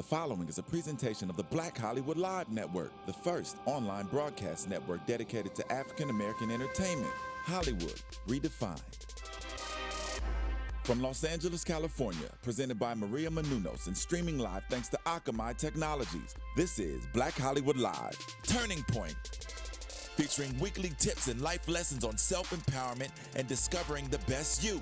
The following is a presentation of the Black Hollywood Live Network, the first online broadcast network dedicated to African American entertainment. Hollywood Redefined. From Los Angeles, California, presented by Maria Menounos and streaming live thanks to Akamai Technologies, this is Black Hollywood Live, Turning Point, featuring weekly tips and life lessons on self-empowerment and discovering the best you.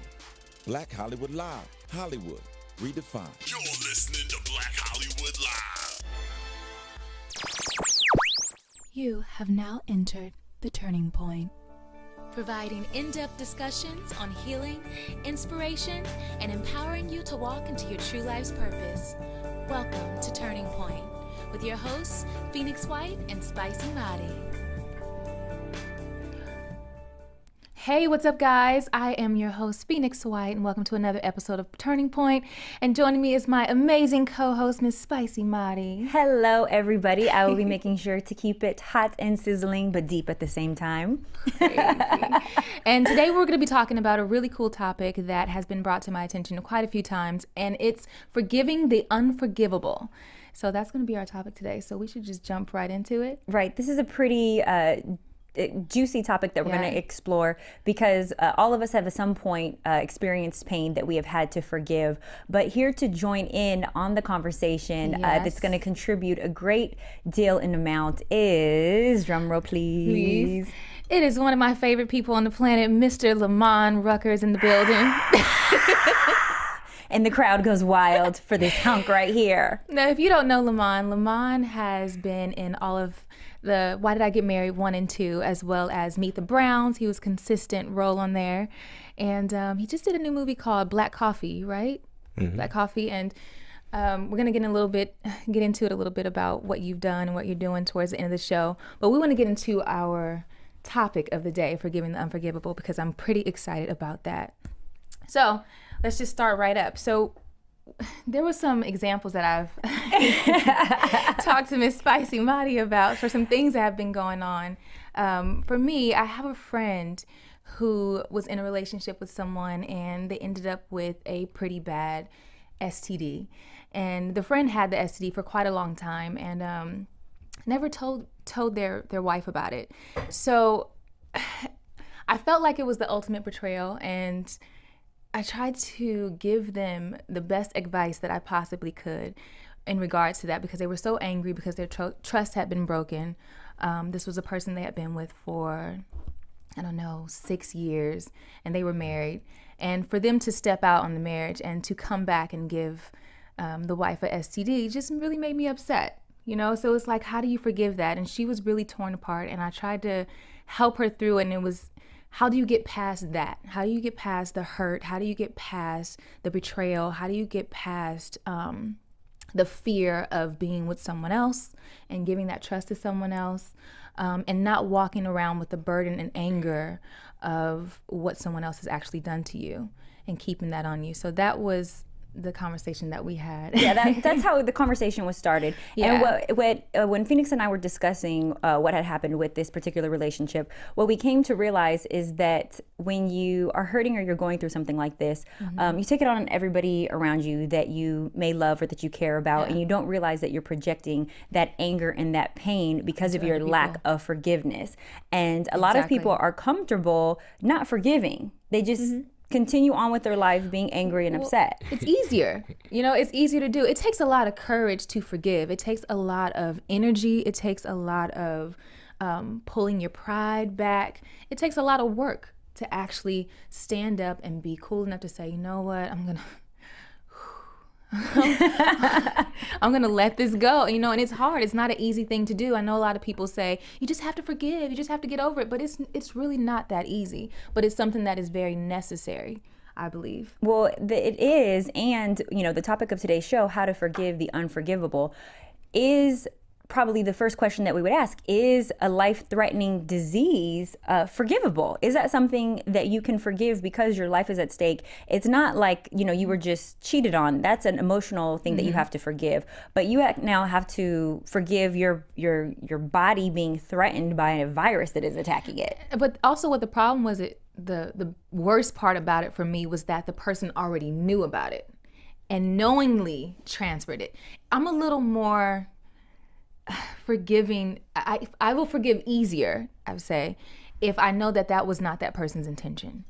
Black Hollywood Live, Hollywood Redefined. You're listening to Black Hollywood Live. You have now entered the Turning Point, providing in-depth discussions on healing, inspiration, and empowering you to walk into your true life's purpose. Welcome to Turning Point with your hosts, Phoenix White and Spicy Madi. Hey, what's up, guys? I am your host, Phoenix White, and welcome to another episode of Turning Point. And joining me is my amazing co-host, Miss Spicy Madi. Hello, everybody. I will be making sure to keep it hot and sizzling, but deep at the same time. Crazy. And today we're going to be talking about a really cool topic that has been brought to my attention quite a few times, and it's forgiving the unforgivable. So that's going to be our topic today. So we should just jump right into it. Right. This is a pretty juicy topic that we're going to explore because all of us have at some point experienced pain that we have had to forgive. But here to join in on the conversation that's going to contribute a great deal in amount is, drumroll please. It is one of my favorite people on the planet, Mr. Lamman Rucker is in the building. And the crowd goes wild for this hunk right here. Now, if you don't know Lamman has been in all of the Why Did I Get Married 1 and 2, as well as Meet the Browns. He was consistent role on there. And he just did a new movie called Black Coffee, right? Mm-hmm. Black Coffee. And we're going to get into it a little bit about what you've done and what you're doing towards the end of the show. But we want to get into our topic of the day, Forgiving the Unforgivable, because I'm pretty excited about that. So let's just start right up. So there were some examples that I've talked to Miss Spicy Madi about for some things that have been going on. For me, I have a friend who was in a relationship with someone and they ended up with a pretty bad STD. And the friend had the STD for quite a long time and never told their wife about it. So I felt like it was the ultimate betrayal, and I tried to give them the best advice that I possibly could in regards to that because they were so angry because their trust had been broken. This was a person they had been with for, 6 years, and they were married. And for them to step out on the marriage and to come back and give the wife a STD just really made me upset, So it's like, how do you forgive that? And she was really torn apart, and I tried to help her through, and it was, how do you get past that? How do you get past the hurt? How do you get past the betrayal? How do you get past the fear of being with someone else and giving that trust to someone else and not walking around with the burden and anger of what someone else has actually done to you and keeping that on you? So that was the conversation that we had. Yeah, that's how the conversation was started. Yeah. And when Phoenix and I were discussing what had happened with this particular relationship, what we came to realize is that when you are hurting or you're going through something like this, you take it on everybody around you that you may love or that you care about, and you don't realize that you're projecting that anger and that pain because of your lack of forgiveness. And a lot of people are comfortable not forgiving. They just continue on with their life being angry and upset. It's easier. It's easier to do. It takes a lot of courage to forgive. It takes a lot of energy. It takes a lot of pulling your pride back. It takes a lot of work to actually stand up and be cool enough to say, you know what, I'm gonna let this go. And it's hard. It's not an easy thing to do. I know a lot of people say you just have to forgive, you just have to get over it, but it's really not that easy. But it's something that is very necessary, I believe. Well, it is, and the topic of today's show, how to forgive the unforgivable, is probably the first question that we would ask. Is a life-threatening disease forgivable? Is that something that you can forgive because your life is at stake? It's not like, you were just cheated on. That's an emotional thing that you have to forgive. But you now have to forgive your body being threatened by a virus that is attacking it. But also what the problem was, the worst part about it for me was that the person already knew about it. and knowingly transferred it. I'm a little more forgiving. I will forgive easier, I would say, if I know that was not that person's intention.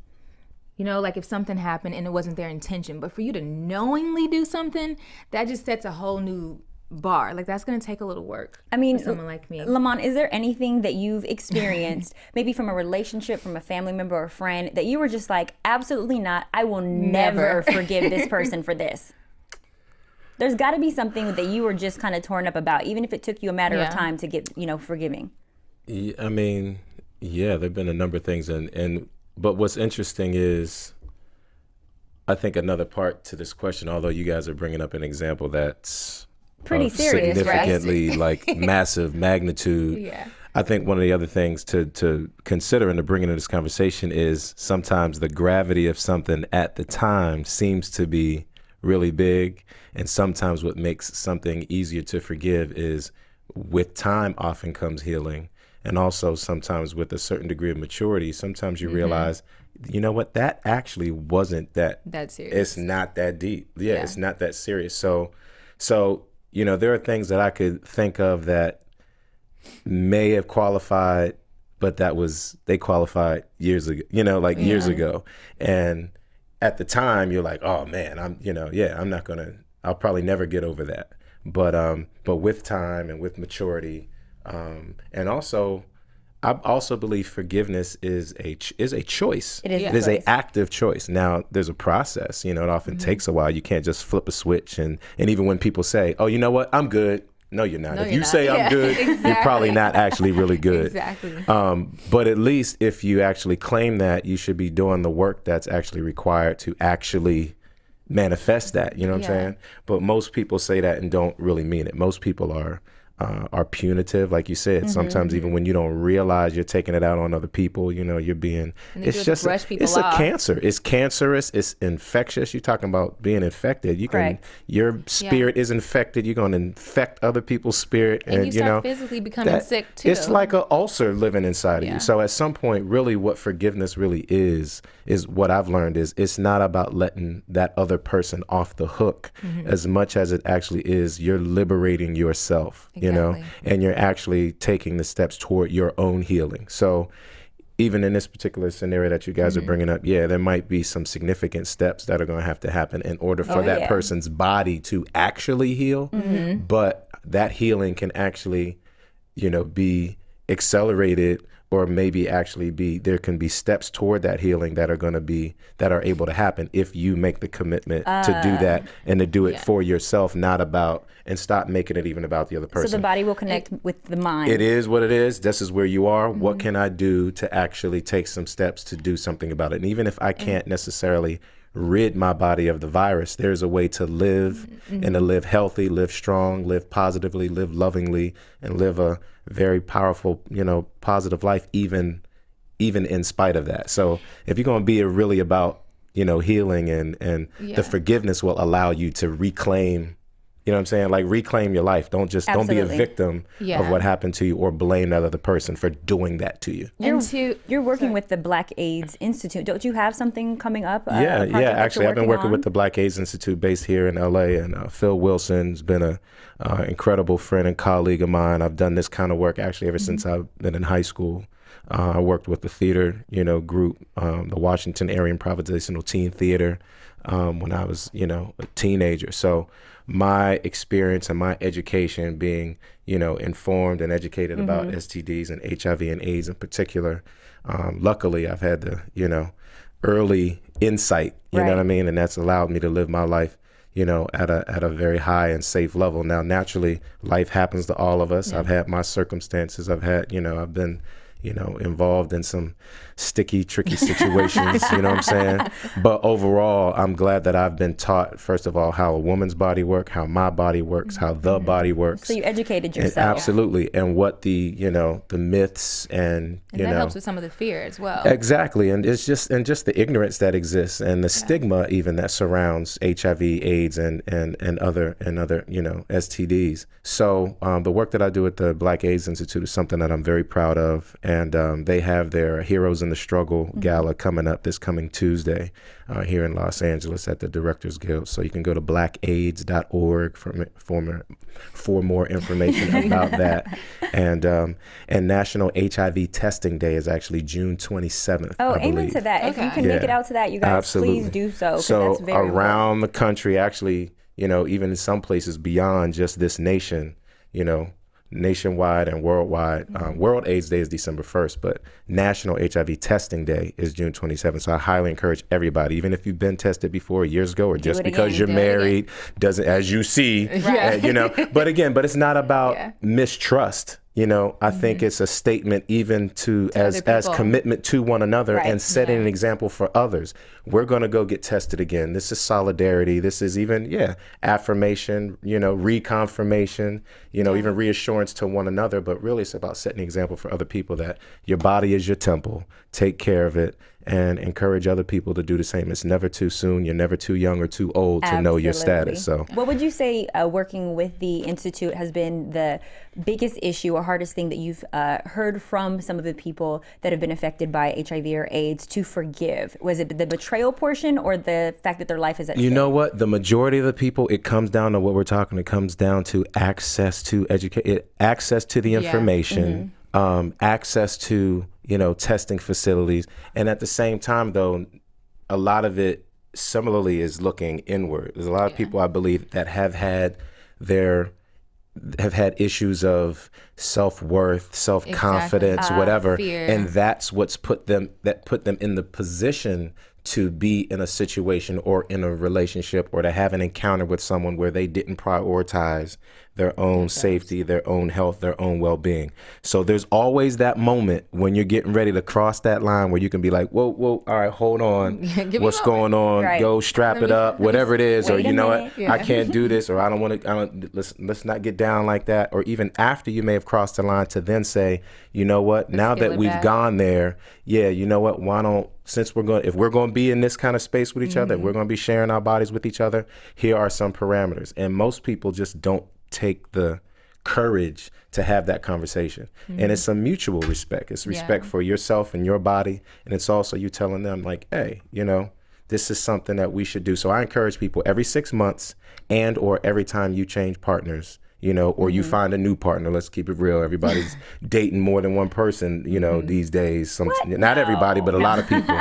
You know, like if something happened and it wasn't their intention, but for you to knowingly do something, that just sets a whole new bar. Like that's going to take a little work. I mean, for someone like me. Lamman, is there anything that you've experienced, maybe from a relationship, from a family member or a friend, that you were just like, absolutely not, I will never forgive this person for this? There's got to be something that you were just kind of torn up about, even if it took you a matter of time to get, forgiving. I mean, there've been a number of things, but what's interesting is, I think another part to this question, although you guys are bringing up an example that's pretty serious, significantly like massive magnitude. I think one of the other things to consider and to bring into this conversation is sometimes the gravity of something at the time seems to be really big, and sometimes what makes something easier to forgive is with time often comes healing. And also sometimes with a certain degree of maturity, sometimes you realize, you know what, that actually wasn't that serious. It's not that deep. It's not that serious. So, there are things that I could think of that may have qualified, but they qualified years ago, years ago. And at the time you're like, oh man, I'll probably never get over that. But with time and with maturity, and also, I also believe forgiveness is a choice. It is an active choice. Now, there's a process. It often takes a while. You can't just flip a switch. And even when people say, "Oh, you know what? I'm good." No, you're not. If you say I'm good, you're probably not actually really good. Exactly. But at least if you actually claim that, you should be doing the work that's actually required to actually manifest that. You know what I'm saying? But most people say that and don't really mean it. Most people are punitive, like you said. Sometimes even when you don't realize you're taking it out on other people, you're being, it's just, it's a cancer. It's cancerous. It's infectious. You're talking about being infected. Your spirit is infected. You're going to infect other people's spirit. And you start physically becoming sick too. It's like an ulcer living inside of you. So at some point, really what forgiveness really is what I've learned is it's not about letting that other person off the hook as much as it actually is you're liberating yourself. And you're actually taking the steps toward your own healing. So even in this particular scenario that you guys are bringing up, there might be some significant steps that are going to have to happen in order for that person's body to actually heal. But that healing can actually, be accelerated, or maybe actually there can be steps toward that healing that are able to happen if you make the commitment to do that and to do it for yourself, not about, and stop making it even about the other person. So the body will connect with the mind. It is what it is. This is where you are. What can I do to actually take some steps to do something about it? And even if I can't necessarily rid my body of the virus, there's a way to live and to live healthy, live strong, live positively, live lovingly, and live a very powerful, positive life, even in spite of that. So if you're going to be really about, healing and the forgiveness will allow you to reclaim, you know what I'm saying? Like reclaim your life. Don't be a victim of what happened to you or blame that other person for doing that to you. You're working with the Black AIDS Institute. Don't you have something coming up? Actually, I've been working with the Black AIDS Institute based here in LA, and Phil Wilson's been a incredible friend and colleague of mine. I've done this kind of work actually ever since I've been in high school. I worked with the theater, group, the Washington Area Improvisational Teen Theater, when I was, a teenager. So my experience and my education being, informed and educated about STDs and HIV and AIDS in particular, luckily I've had the, early insight, you know what I mean? And that's allowed me to live my life, at a very high and safe level. Now, naturally, life happens to all of us. I've had my circumstances. I've had, I've been, involved in some sticky, tricky situations, you know what I'm saying? But overall, I'm glad that I've been taught, first of all, how a woman's body works, how my body works, how the body works. So you educated yourself. And absolutely. And what the myths and that helps with some of the fear as well. Exactly. And it's just the ignorance that exists and the stigma even that surrounds HIV, AIDS, and other STDs. So the work that I do at the Black AIDS Institute is something that I'm very proud of. And they have their Heroes in the Struggle gala coming up this coming Tuesday here in Los Angeles at the Directors Guild. So you can go to blackaids.org for more information about that. And National HIV Testing Day is actually June 27th. Oh, I amen believe. to that. If you can make it out to that, you guys, Absolutely. please do so. So that's very around the country, actually, even in some places beyond just this nation, nationwide and worldwide. World AIDS Day is December 1st, but National HIV Testing Day is June 27th. So I highly encourage everybody, even if you've been tested before years ago, or just because you're married, doesn't, as you see, but it's not about mistrust. I think it's a statement even to as commitment to one another and setting an example for others. We're going to go get tested again. This is solidarity. This is even, affirmation, reconfirmation, even reassurance to one another. But really it's about setting an example for other people that your body is your temple. Take care of it and encourage other people to do the same. It's never too soon. You're never too young or too old to know your status. So what would you say working with the Institute has been the biggest issue or hardest thing that you've heard from some of the people that have been affected by HIV or AIDS to forgive? Was it the betrayal portion or the fact that their life is at stake? You know what? The majority of the people, it comes down to what we're talking. It comes down to access to access to the information, access to testing facilities. And at the same time, though, a lot of it similarly is looking inward. There's a lot of people, I believe, that have had issues of self-worth, self-confidence, whatever. Fear. And that's what's put them in the position to be in a situation or in a relationship or to have an encounter with someone where they didn't prioritize their own safety, their own health, their own well-being. So there's always that moment when you're getting ready to cross that line where you can be like, whoa, all right, hold on. What's going on? Right. Go strap it up, whatever it is. Or you know what? I can't do this, or I don't want to, let's not get down like that. Or even after you may have crossed the line to then say, you know what, now that we've gone there, you know what, why don't, if we're going to be in this kind of space with each other, we're going to be sharing our bodies with each other, here are some parameters. And most people just don't take the courage to have that conversation. And it's a mutual respect. It's respect for yourself and your body. And it's also you telling them like, hey, this is something that we should do. So I encourage people every 6 months and or every time you change partners, or you find a new partner. Let's keep it real. Everybody's dating more than one person, these days. Not everybody, but a lot of people.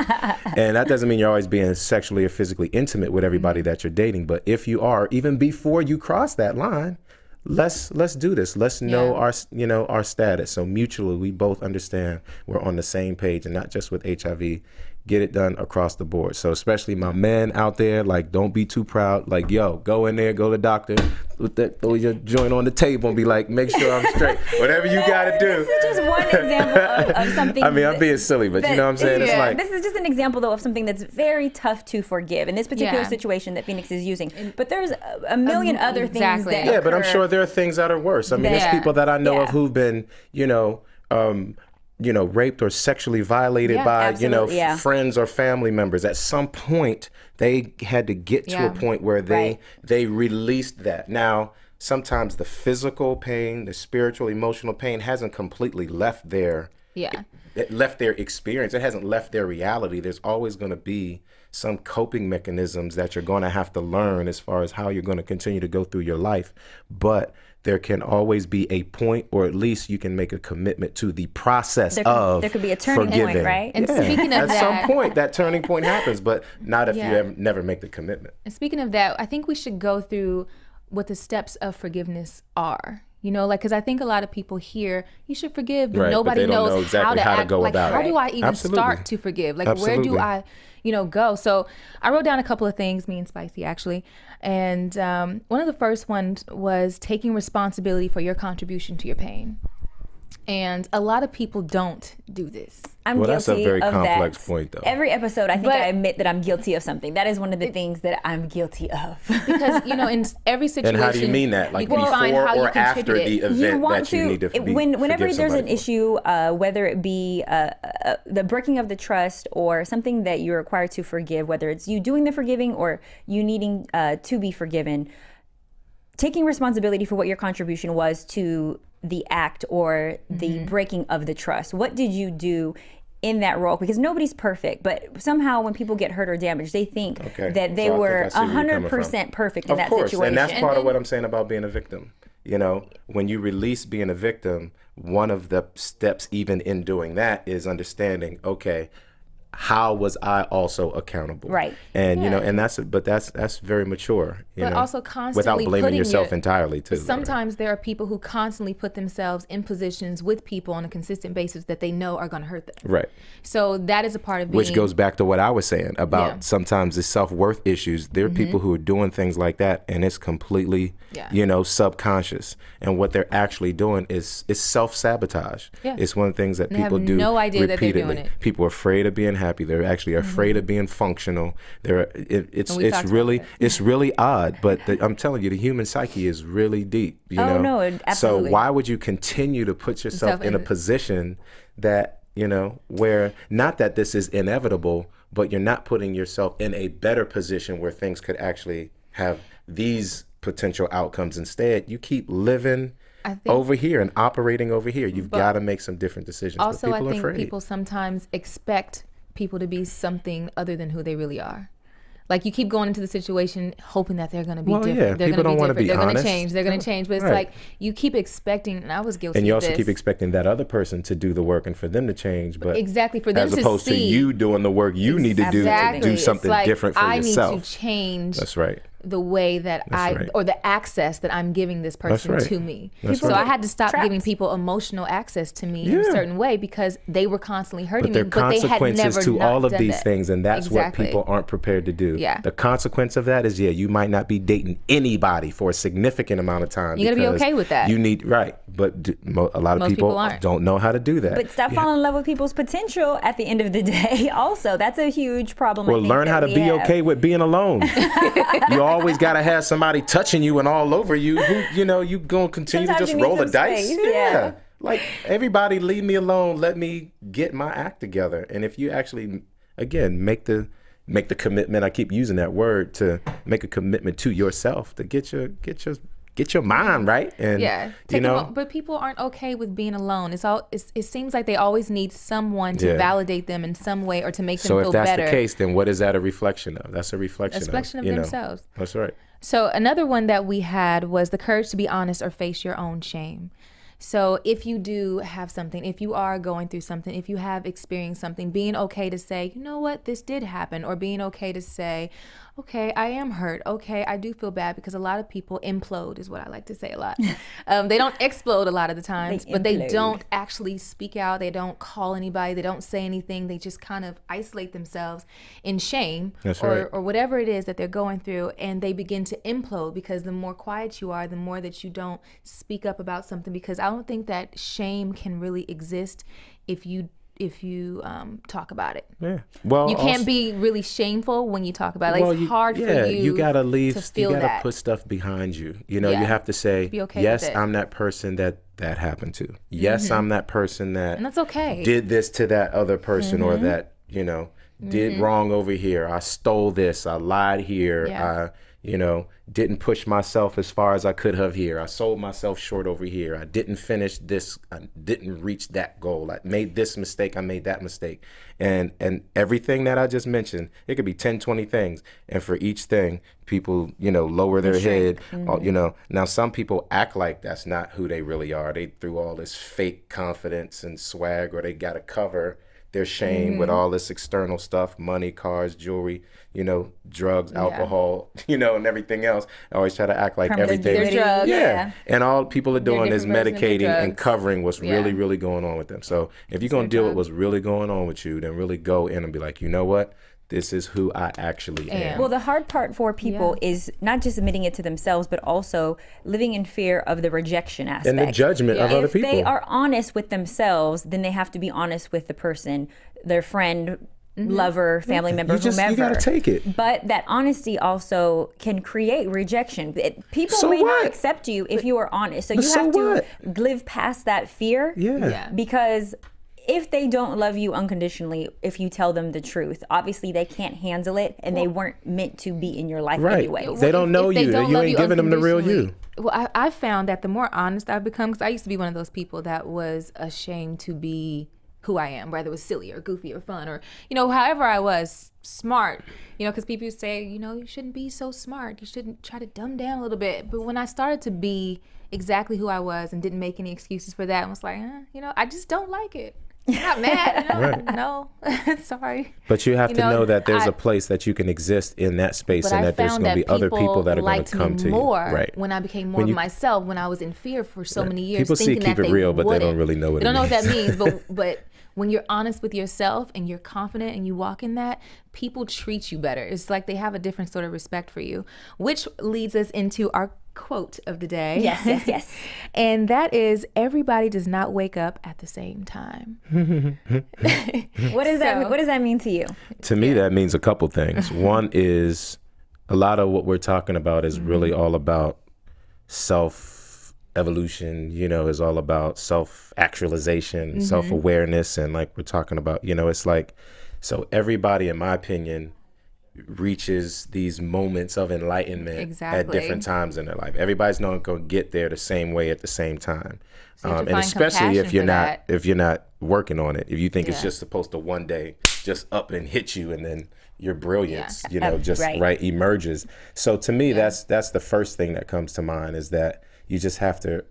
And that doesn't mean you're always being sexually or physically intimate with everybody that you're dating. But if you are, even before you cross that line, let's do this. Let's know our status. So mutually, we both understand we're on the same page, and not just with HIV. Get it done across the board. So especially my men out there, like, don't be too proud. Like, go in there, go to the doctor, throw your joint on the table and be like, make sure I'm straight. Whatever you got to do. This is just one example of something. I mean, I'm being silly, but you know what I'm saying? It's like, this is just an example, though, of something that's very tough to forgive in this particular situation that Phoenix is using. But there's a million other things that occur. But I'm sure there are things that are worse. I mean, there's people that I know of who've been, raped or sexually violated by, friends or family members. At some point, they had to get to a point where they released that. Now, sometimes the physical pain, the spiritual, emotional pain hasn't completely left their experience. It hasn't left their reality. There's always going to be some coping mechanisms that you're going to have to learn as far as how you're going to continue to go through your life. But there can always be a point, or at least you can make a commitment to the process there could be a turning point, right? And speaking of at some point, that turning point happens, but not if you never make the commitment. And speaking of that, I think we should go through what the steps of forgiveness are. Because I think a lot of people hear you should forgive, but nobody knows exactly how to go about it. How do I even start to forgive? Like, where do I, go? So I wrote down a couple of things, me and Spicy actually. And one of the first ones was taking responsibility for your contribution to your pain. And a lot of people don't do this. I'm guilty that's a very of complex that. Point, though. Every episode, I think I admit that I'm guilty of something. That is one of the things that I'm guilty of. Because, in every situation. And how do you mean that? Like before or after the event that you need to whenever there's an issue, whether it be the breaking of the trust or something that you're required to forgive, whether it's you doing the forgiving or you needing to be forgiven, taking responsibility for what your contribution was to the act or the breaking of the trust. What did you do in that role? Because nobody's perfect, but somehow when people get hurt or damaged, they think that they were 100% perfect in that situation. And that's part of what I'm saying about being a victim. You know, when you release being a victim, one of the steps even in doing that is understanding, okay, how was I also accountable? Right. And you know, and that's very mature. But also constantly without blaming yourself entirely too. Sometimes there are people who constantly put themselves in positions with people on a consistent basis that they know are going to hurt them. Right. So that is a part of being. Which goes back to what I was saying about sometimes the self-worth issues. There are people who are doing things like that, and it's completely, subconscious. And what they're actually doing is self-sabotage. Yeah. It's one of the things that people do no idea repeatedly. That they're doing it. People are afraid of being happy. They're actually afraid of being functional. It's really odd. But I'm telling you, the human psyche is really deep. You know? No, absolutely. So why would you continue to put yourself in a position that, where not that this is inevitable, but you're not putting yourself in a better position where things could actually have these potential outcomes. Instead, you keep living over here and operating over here. You've got to make some different decisions. Also, but people I think are afraid. People sometimes expect people to be something other than who they really are. Like you keep going into the situation hoping that they're going to be different. Yeah, they're people don't want to be They're honest. They're going to change. But it's like you keep expecting, and I was guilty of this. And you also keep expecting that other person to do the work and for them to change. But exactly, for them as opposed to you doing the work you need to do something different for yourself. I need to change. That's right. The way that or the access that I'm giving this person to me. So I had to stop giving people emotional access to me in a certain way because they were constantly hurting me. But they had never consequences to all of these that. things, and that's what people aren't prepared to do. Yeah. The consequence of that is, you might not be dating anybody for a significant amount of time. You got to be okay with that. You need, but a lot of people don't know how to do that. But stop falling in love with people's potential at the end of the day. Also, that's a huge problem. Well, learn how to be okay with being alone. You always got to have somebody touching you and all over you who, you gonna continue Sometimes to just roll the dice. Yeah. Like, everybody leave me alone. Let me get my act together. And if you actually, again, make the commitment, I keep using that word, to make a commitment to yourself to get your mind right. And but people aren't okay with being alone. It seems like they always need someone to validate them in some way or to make them feel better. So if that's the case, then what is that a reflection of? That's a reflection of themselves. That's right. So another one that we had was the courage to be honest or face your own shame. So if you do have something, if you are going through something, if you have experienced something, being okay to say, you know what, this did happen, or being okay to say, okay, I am hurt. Okay, I do feel bad, because a lot of people implode is what I like to say a lot. They don't explode a lot of the times, but they don't actually speak out. They don't call anybody. They don't say anything. They just kind of isolate themselves in shame or whatever it is that they're going through, and they begin to implode because the more quiet you are, the more that you don't speak up about something, because I don't think that shame can really exist if you talk about it. Yeah. Well, you can't be really shameful when you talk about it. Like, it's hard for you. You gotta leave. To feel you gotta put stuff behind you. You have to say, yes, I'm that person that happened to. Yes, I'm that person that, and that's okay, did this to that other person, or that did wrong over here. I stole this. I lied here. I didn't push myself as far as I could have here. I sold myself short over here. I didn't finish this. I didn't reach that goal. I made this mistake. I made that mistake. And everything that I just mentioned, it could be 10, 20 things. And for each thing, people, lower their head. Now some people act like that's not who they really are. They threw all this fake confidence and swag, or they got to cover their shame with all this external stuff, money, cars, jewelry, drugs, alcohol, and everything else. I always try to act like everything. Drugs, And all people are doing is medicating and covering what's really, really going on with them. So if you're going to deal with what's really going on with you, then really go in and be like, you know what? This is who I actually am. Well, the hard part for people is not just admitting it to themselves, but also living in fear of the rejection aspect. And the judgment of other people. If they are honest with themselves, then they have to be honest with the person, their friend, lover, family member, whomever. You gotta take it. But that honesty also can create rejection. People may not accept you if you are honest. So you have to live past that fear. Because if they don't love you unconditionally, if you tell them the truth, obviously they can't handle it, and they weren't meant to be in your life anyway. They don't know you. You ain't giving them the real you. Well, I found that the more honest I've become, because I used to be one of those people that was ashamed to be who I am, whether it was silly or goofy or fun or, however I was, smart, because people say, you shouldn't be so smart. You shouldn't try to dumb down a little bit. But when I started to be exactly who I was and didn't make any excuses for that, I was like, I just don't like it. I'm not mad. Right. No, sorry. But you have to know that there's a place that you can exist in that space, and that there's going to be other people that are going to come to you. Right. When I became more of myself, when I was in fear for so many years. People see keep it real, but they don't really know what it means. They don't know what that means, but when you're honest with yourself and you're confident and you walk in that, people treat you better. It's like they have a different sort of respect for you, which leads us into our quote of the day. Yes. And that is, everybody does not wake up at the same time. What does that mean to you? To me, that means a couple things. One is a lot of what we're talking about is really all about self-evolution, is all about self-actualization, self-awareness. And like we're talking about, it's like, so everybody, in my opinion, reaches these moments of enlightenment at different times in their life. Everybody's not going to get there the same way at the same time. And especially if you're not working on it. If you think it's just supposed to one day just up and hit you, and then your brilliance, emerges. So to me, that's the first thing that comes to mind, is that you just have to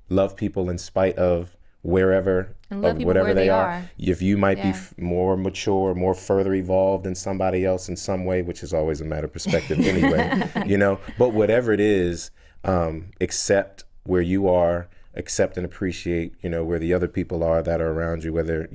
love people in spite of wherever, of whatever they are. If you might be more mature, more further evolved than somebody else in some way, which is always a matter of perspective anyway, but whatever it is, accept where you are, accept and appreciate, where the other people are that are around you, whether,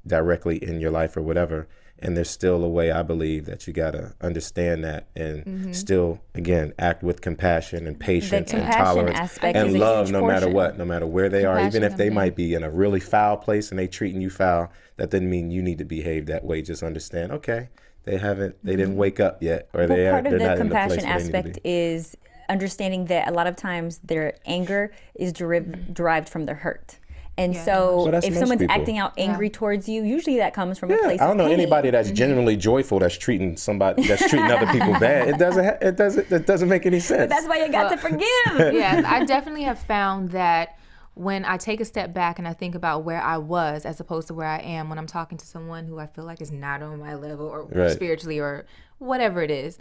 directly in your life or whatever. And there's still a way, I believe, that you got to understand that and still, again, act with compassion and patience and tolerance and love, no matter what, no matter where they are, even if they might be in a really foul place and they treating you foul. That doesn't mean you need to behave that way. Just understand, okay, they didn't wake up yet, or they're not in the place where they need to be. Part of the compassion aspect is understanding that a lot of times their anger is derived from their hurt. And so if someone's acting out angry towards you, usually that comes from a place of pain. I don't know anybody that's genuinely joyful that's treating other people bad. It doesn't make any sense. But that's why you got to forgive. Yeah, I definitely have found that when I take a step back and I think about where I was as opposed to where I am when I'm talking to someone who I feel like is not on my level or spiritually or whatever it is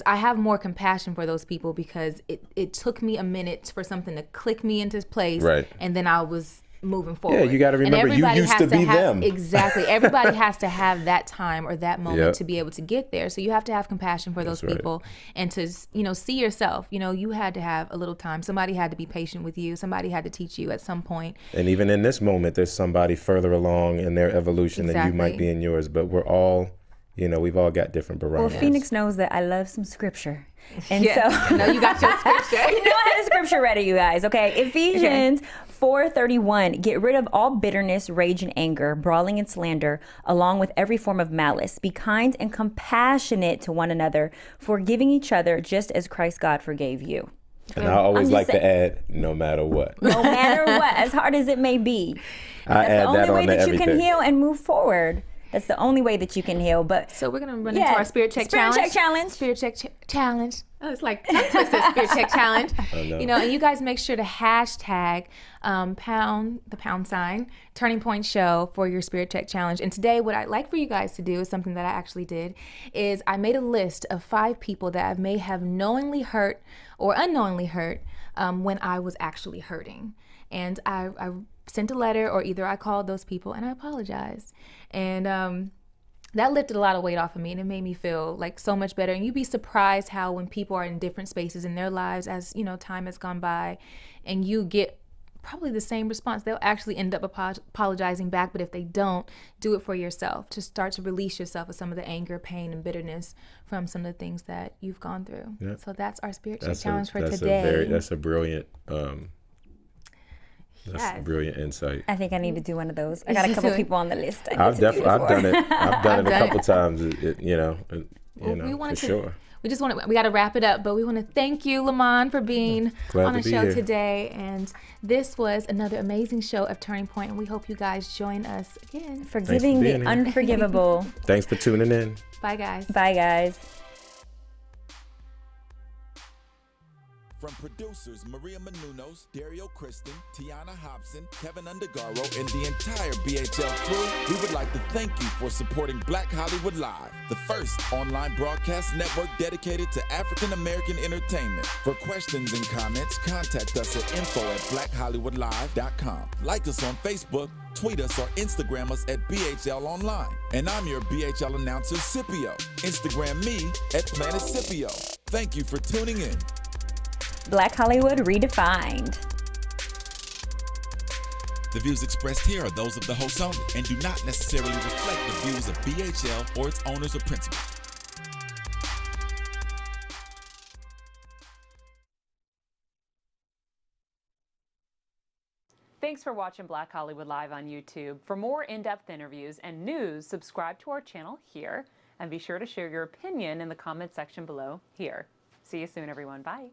I have more compassion for those people, because it took me a minute for something to click me into place, and then I was moving forward. Yeah, you got to remember, you used to be them. Exactly. Everybody has to have that time or that moment to be able to get there. So you have to have compassion for those people and to, see yourself. You had to have a little time. Somebody had to be patient with you. Somebody had to teach you at some point. And even in this moment, there's somebody further along in their evolution than you might be in yours. But we're all, we've all got different barometers. Well, Phoenix knows that I love some scripture. And so you got your scripture. I had a scripture ready, you guys. Okay, Ephesians 4:31. Get rid of all bitterness, rage, and anger, brawling and slander, along with every form of malice. Be kind and compassionate to one another, forgiving each other, just as Christ God forgave you. And I always like to add, no matter what. No matter what, as hard as it may be. That's the only way that you can heal and move forward. That's the only way that you can heal. But so we're gonna run into our spirit check challenge. Spirit check challenge. Oh, it's like twisted spirit check challenge. And you guys make sure to hashtag the pound sign Turning Point Show for your spirit check challenge. And today, what I'd like for you guys to do is something that I actually did. Is I made a list of 5 people that I may have knowingly hurt or unknowingly hurt when I was actually hurting, and I sent a letter, or either I called those people and I apologized. And that lifted a lot of weight off of me, and it made me feel like so much better. And you'd be surprised how when people are in different spaces in their lives, as time has gone by, and you get probably the same response, they'll actually end up apologizing back. But if they don't, do it for yourself, to start to release yourself of some of the anger, pain, and bitterness from some of the things that you've gone through. Yep. So that's our spirit check challenge for today. That's a brilliant That's brilliant insight. I think I need to do one of those. I got a couple people on the list. I've done it. I've done it a couple times. For sure. We got to wrap it up, but we want to thank you, Lamman, for being on the show today. And this was another amazing show of Turning Point, and we hope you guys join us again. Forgiving the Unforgivable. Thanks for tuning in. Bye, guys. Bye, guys. From producers Maria Menounos, Dario Kristen, Tiana Hobson, Kevin Undergaro, and the entire BHL crew, we would like to thank you for supporting Black Hollywood Live, the first online broadcast network dedicated to African American entertainment. For questions and comments, contact us at info@blackhollywoodlive.com. Like us on Facebook, tweet us, or Instagram us at BHL Online. And I'm your BHL announcer, Scipio. Instagram me at Planet Scipio. Thank you for tuning in. Black Hollywood Redefined. The views expressed here are those of the host only and do not necessarily reflect the views of BHL or its owners or principals. Thanks for watching Black Hollywood Live on YouTube. For more in-depth interviews and news, subscribe to our channel here, and be sure to share your opinion in the comment section below here. See you soon, everyone. Bye.